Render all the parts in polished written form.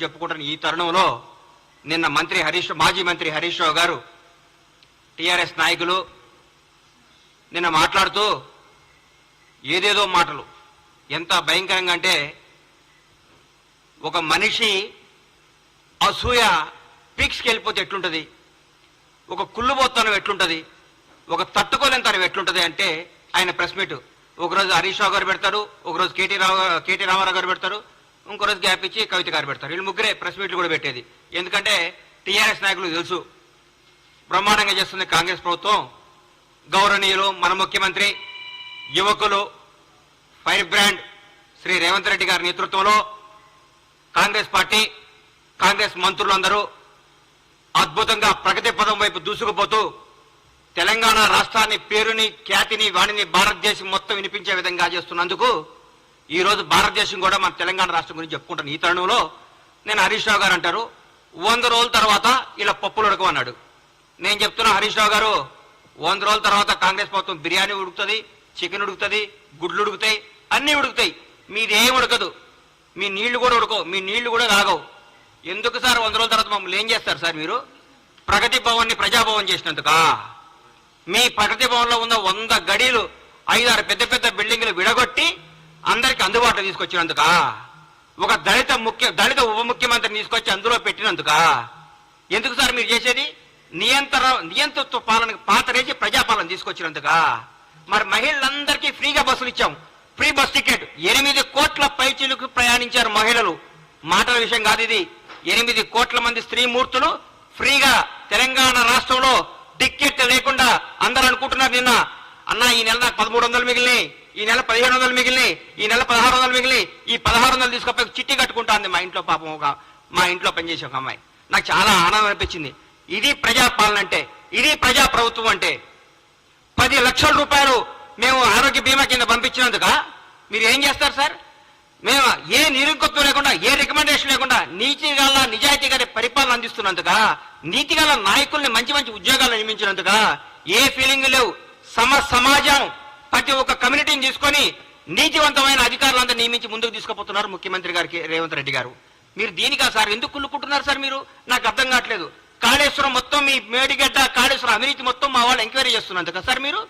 గురించి చెప్పుకుంటున్న ఈ తరుణంలో నిన్న మాజీ మంత్రి హరీష్ రావు గారు టీఆర్ఎస్ నాయకులు నిన్న మాట్లాడుతూ ఏదేదో మాటలు ఎంత భయంకరంగా అంటే ఒక మనిషి అసూయ పీక్స్కి వెళ్ళిపోతే ఎట్లుంటుంది, ఒక కుళ్ళుబోత్తనం ఎట్లుంటుంది, ఒక తట్టుకోలేనితనం ఎట్లుంటుంది అంటే ఆయన ప్రెస్ మీట్ ఒకరోజు హరీష్ రావు గారు పెడతారు, ఒకరోజు కేటీ రామారావు గారు పెడతారు, ఇంకో రోజు గ్యాప్ ఇచ్చి కవిత గారు పెడతారు. వీళ్ళు ముగ్గురే ప్రెస్ మీట్లు కూడా పెట్టేది. ఎందుకంటే టీఆర్ఎస్ నాయకులకు తెలుసు బ్రహ్మాండంగా చేస్తుంది కాంగ్రెస్ ప్రభుత్వం. గౌరవనీయులు మన ముఖ్యమంత్రి యువకులు ఫైర్ బ్రాండ్ శ్రీ రేవంత్ రెడ్డి గారి నేతృత్వంలో కాంగ్రెస్ పార్టీ కాంగ్రెస్ మంత్రులందరూ అద్భుతంగా ప్రగతి పదం వైపు దూసుకుపోతూ తెలంగాణ రాష్ట్రాన్ని పేరుని ఖ్యాతిని వాణిని భారతదేశం మొత్తం వినిపించే విధంగా చేస్తున్నందుకు ఈ రోజు భారతదేశం కూడా మన తెలంగాణ రాష్ట్రం గురించి చెప్పుకుంటాను. ఈ తరుణంలో నేను హరీష్ రావు గారు అంటారు 100 రోజుల తర్వాత ఇలా పప్పులు ఉడకమన్నాడు. నేను చెప్తున్నా హరీష్ రావు గారు 100 రోజుల తర్వాత కాంగ్రెస్ ప్రభుత్వం బిర్యానీ ఉడుకుతుంది, చికెన్ ఉడుకుతుంది, గుడ్లు ఉడుకుతాయి, అన్నీ ఉడుకుతాయి. మీది ఏం ఉడకదు, మీ నీళ్లు కూడా ఉడకవు, మీ నీళ్లు కూడా తాగవు. ఎందుకు సార్ 100 రోజుల తర్వాత మమ్మల్ని ఏం చేస్తారు సార్? మీరు ప్రగతి భవన్ని ప్రజాభవన్ చేసినందుకా? మీ ప్రగతి భవన్లో ఉన్న 100 గడీలు 5-6 పెద్ద పెద్ద బిల్డింగ్లు విడగొట్టి అందరికి అందుబాటులో తీసుకొచ్చినందుకా? ఒక దళిత ఉప ముఖ్యమంత్రిని తీసుకొచ్చి అందులో పెట్టినందుకా? ఎందుకు సార్ మీరు చేసేది? నియంతృత్వ పాలనకు పాతరేసి ప్రజాపాలన తీసుకొచ్చినందుకా? మరి మహిళలందరికీ ఫ్రీగా బస్సులు ఇచ్చాం, ఫ్రీ బస్ టికెట్. 8 కోట్ల పైచీలకు ప్రయాణించారు మహిళలు. మాటల విషయం కాదు ఇది. 8 కోట్ల మంది స్త్రీమూర్తులు ఫ్రీగా తెలంగాణ రాష్ట్రంలో టికెట్ లేకుండా అందరూ అనుకుంటున్నారు నిన్న అన్న ఈ నెల నాకు 1300 మిగిలినాయి, ఈ నెల 1500 మిగిలినాయి, ఈ నెల 1600 మిగిలినాయి, ఈ 1600 తీసుకపోయి చిట్టి కట్టుకుంటాంది మా ఇంట్లో పాపం మా ఇంట్లో పనిచేసే ఒక అమ్మాయి. నాకు చాలా ఆనందం అనిపించింది. ఇది ప్రజాపాలన అంటే, ఇది ప్రజా ప్రభుత్వం అంటే. 10 లక్షల రూపాయలు మేము ఆరోగ్య బీమా కింద పంపించినందుక మీరు ఏం చేస్తారు సార్? మేము ఏ నిరంకుత్వం లేకుండా, ఏ రికమెండేషన్ లేకుండా నీతిగల నిజాయితీ గారి పరిపాలన అందిస్తున్నందుక, నీతిగల నాయకుల్ని మంచి మంచి ఉద్యోగాలు నియమించినందుక ఏ ఫీలింగ్ లేవు. సమాజం ప్రతి ఒక్క కమ్యూనిటీని తీసుకొని నీతివంతమైన అధికారులంతా నియమించి ముందుకు తీసుకుపోతున్నారు ముఖ్యమంత్రి గారికి రేవంత్ రెడ్డి గారు. మీరు దీనికా సార్ ఎందుకు కుళ్ళుకుంటున్నారు సార్? మీరు నాకు అర్థం కావట్లేదు. కాళేశ్వరం మొత్తం మీ మేడిగడ్డ కాళేశ్వరం అవినీతి మొత్తం మా వాళ్ళు ఎంక్వైరీ చేస్తున్నందుక సార్ మీరు?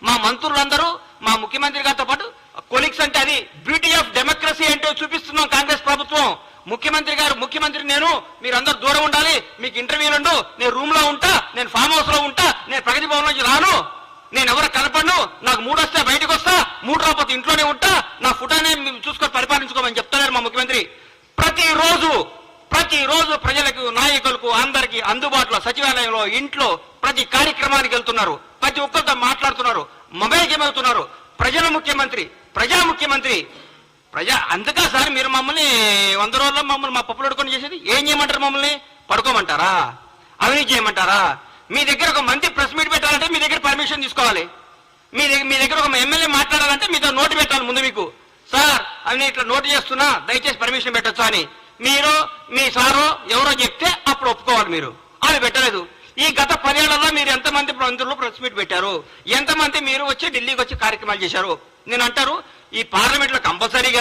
మా మంత్రులందరూ మా ముఖ్యమంత్రి గారితో పాటు కొలీగ్స్ అంటే అది బ్యూటీ ఆఫ్ డెమోక్రసీ అంటే చూపిస్తున్నాం కాంగ్రెస్ ప్రభుత్వం. ముఖ్యమంత్రి నేను, మీరందరూ దూరం ఉండాలి, మీకు ఇంటర్వ్యూలు ఉండు, నేను రూమ్ లో ఉంటా, నేను ఫామ్ హౌస్ లో ఉంటా, నేను ప్రగతి భవన్ నుంచి రాను, నేను ఎవరు కనపడను, నాకు 3 వస్తే బయటకు వస్తా, 3 రాకపోతే ఇంట్లోనే ఉంటా, నా ఫుటానే చూసుకొని పరిపాలించుకోమని చెప్తున్నారు మా ముఖ్యమంత్రి. ప్రతిరోజు ప్రజలకు నాయకులకు అందరికీ అందుబాటులో సచివాలయంలో ఇంట్లో ప్రతి కార్యక్రమానికి వెళ్తున్నారు, ప్రతి ఒక్కరితో మాట్లాడుతున్నారు, మొబైల్ అవుతున్నారు. ప్రజా ముఖ్యమంత్రి అందుకా సార్ మీరు మమ్మల్ని 100 రోజుల్లో మమ్మల్ని మా పప్పులు అడుకొని చేసేది? ఏం చేయమంటారు? మమ్మల్ని పడుకోమంటారా? అవినీతి చేయమంటారా? మీ దగ్గర ఒక మంత్రి ప్రెస్ మీట్ పెట్టాలంటే మీ దగ్గర పర్మిషన్ తీసుకోవాలి. మీ దగ్గర ఒక ఎమ్మెల్యే మాట్లాడాలంటే మీతో నోటు పెట్టాలి ముందు. మీకు సార్ అని ఇట్లా నోటు చేస్తున్నా, దయచేసి పర్మిషన్ పెట్టొచ్చా అని మీరు మీ సారో ఎవరో చెప్తే అప్పుడు ఒప్పుకోవాలి. మీరు అది పెట్టలేదు. ఈ గత 10 ఏళ్లలో మీరు ఎంతమంది మంత్రులు ప్రెస్ మీట్ పెట్టారు? ఎంతమంది మీరు వచ్చి ఢిల్లీకి వచ్చి కార్యక్రమాలు చేశారు? నేను అంటారు ఈ పార్లమెంట్ లో కంపల్సరీగా